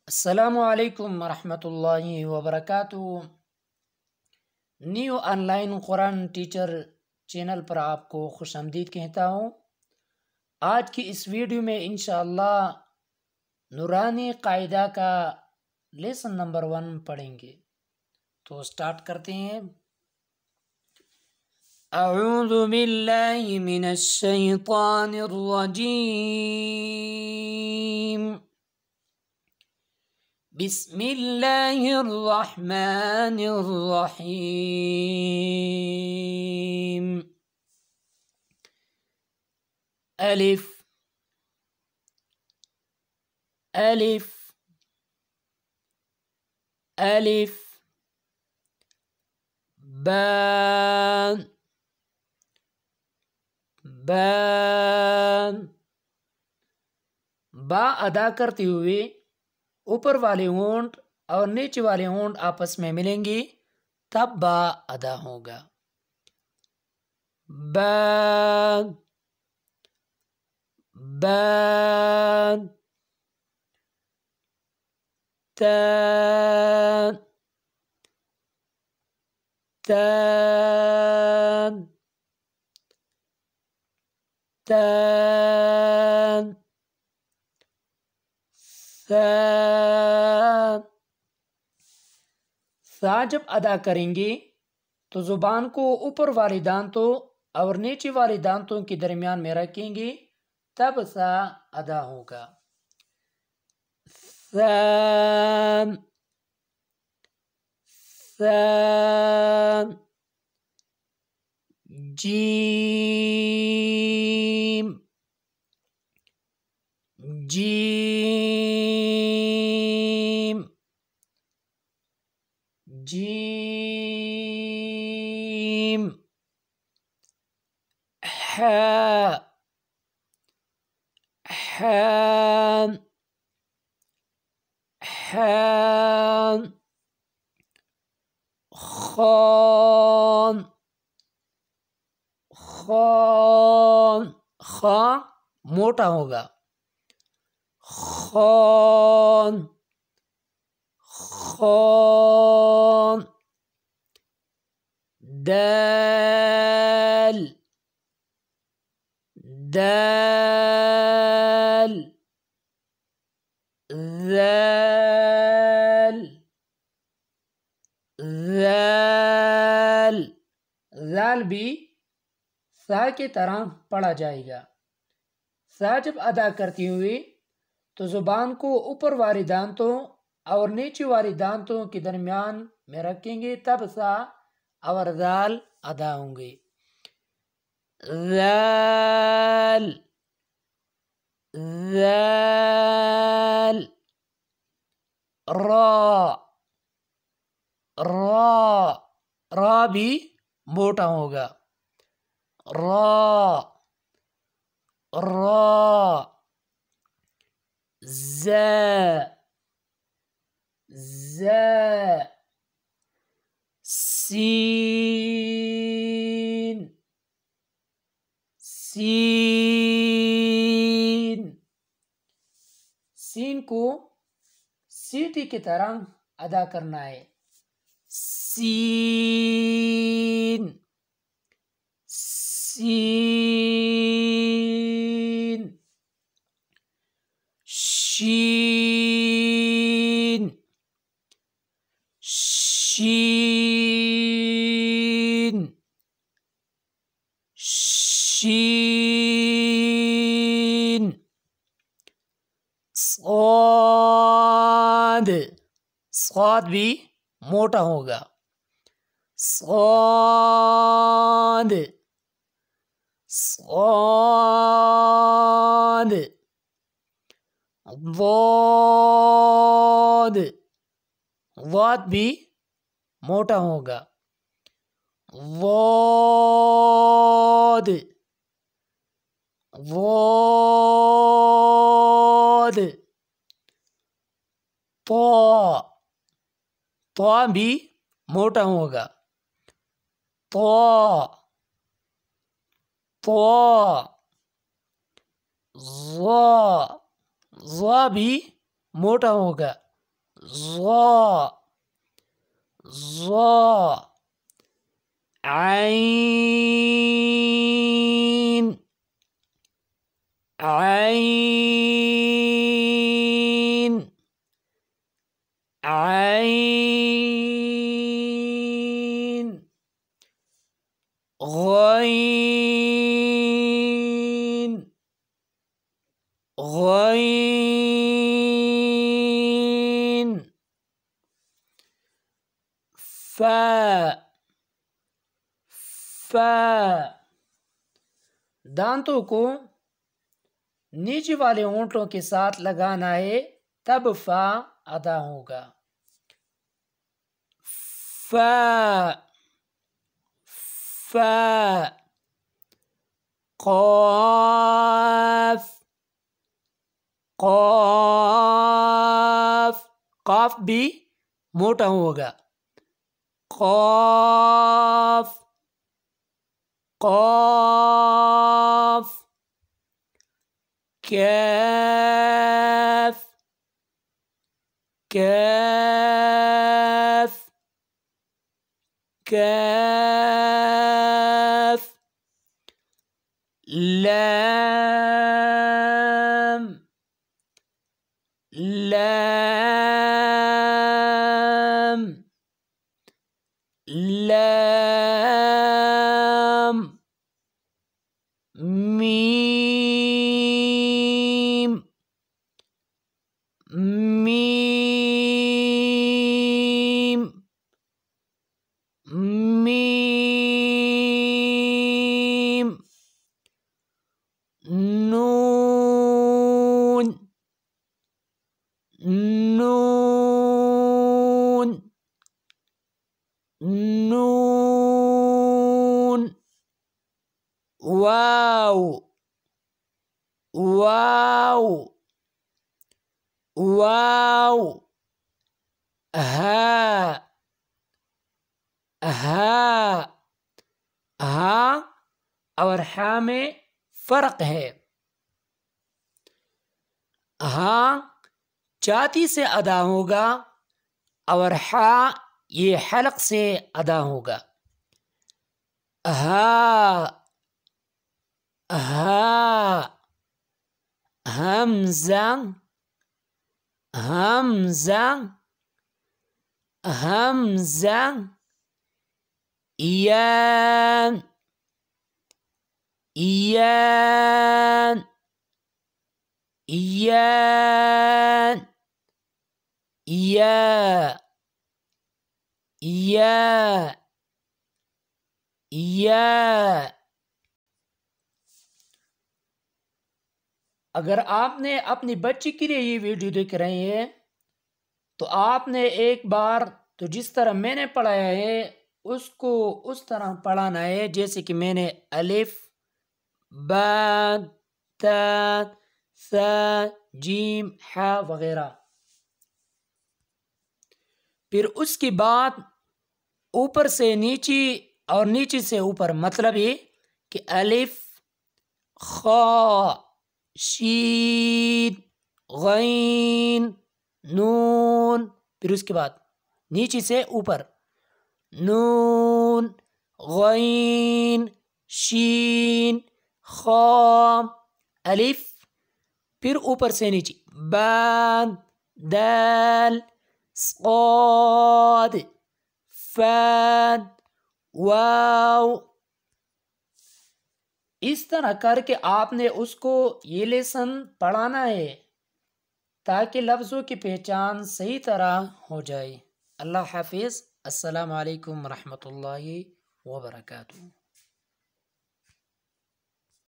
السلام علیکم ورحمۃ اللہ وبرکاتہ۔ نیو آن لائن قرآن ٹیچر چینل پر آپ کو خوش آمدید کہتا ہوں۔ آج کی اس ویڈیو میں انشاءاللہ نورانی قاعدہ کا لیسن نمبر 1 پڑھیں گے، تو سٹارٹ کرتے ہیں۔ اعوذ باللہ من الشیطان الرجیم، بسم اللہ الرحمن الرحیم۔ الف الف الف با با با ادا کرتے ہوئے اوپر والے ہونٹ اور نیچے والے ہونٹ آپس میں ملیں گے، تب با ادا ہوگا۔ با با تا تا تا سا جب ادا کریں گے تو زبان کو اوپر والے دانتوں اور نیچے والے دانتوں کے درمیان میں رکھیں گے، تب سا ادا ہوگا۔ سا سا جیم جیم جیم حا حا حا خان خان خا موٹا ہوگا، خان خان دال دال ذال ذال ذال بھی سا کی طرح پڑھا جائے گا۔ سا جب ادا کرتے ہوئے تو زبان کو اوپر والے دانتوں اور نیچے والے دانتوں کے درمیان میں رکھیں گے، تب سا اور ذال ادا ہوں گے۔ ذال ذال را را را بھی موٹا ہوگا، را را زا زا سین سین سین کو سیٹی کی طرح ادا کرنا ہے۔ سین سین شین شین شین صاد صاد بھی موٹا ہوگا، صاد صاد ضاد ضاد بھی موٹا ہوگا، ضاد ضاد طا طا بھی موٹا ہوگا، طا طا ظا ظا بھی موٹا ہوگا، ظا ظا عين عين عين غين غين فا فا دانتوں کو نیچے والے ہونٹوں کے ساتھ لگانا ہے تب فا ادا ہوگا. فا فا قاف قاف قاف بھی موٹا ہوگا. قاف قاف کاف کاف کاف لام لام لام میم میم میم نون نون نون واو واو واو ہا ہا ہا اور ہا میں فرق ہے. ہاں چاتی سے ادا ہوگا اور ہا یہ حلق سے ادا ہوگا. ہا ہا حمزہ حمزہ حمزہ یان یان یان یا یا یا. اگر آپ نے اپنی بچی کے لیے یہ ویڈیو دیکھ رہے ہیں تو آپ نے ایک بار تو جس طرح میں نے پڑھایا ہے اس کو اس طرح پڑھانا ہے جیسے کہ میں نے الف با تا ثا جیم ہا وغیرہ. پھر اس کے بعد اوپر سے نیچے اور نیچے سے اوپر، مطلب یہ کہ الف خا شین غین نون، پھر اس کے بعد نیچے سے اوپر نون غین شین خا الف، پھر اوپر سے نیچے با دال صاد فا واو. اس طرح کر کے آپ نے اس کو یہ لیسن پڑھانا ہے تاکہ لفظوں کی پہچان صحیح طرح ہو جائے. اللہ حافظ. السلام علیکم ورحمۃ اللہ وبرکاتہ.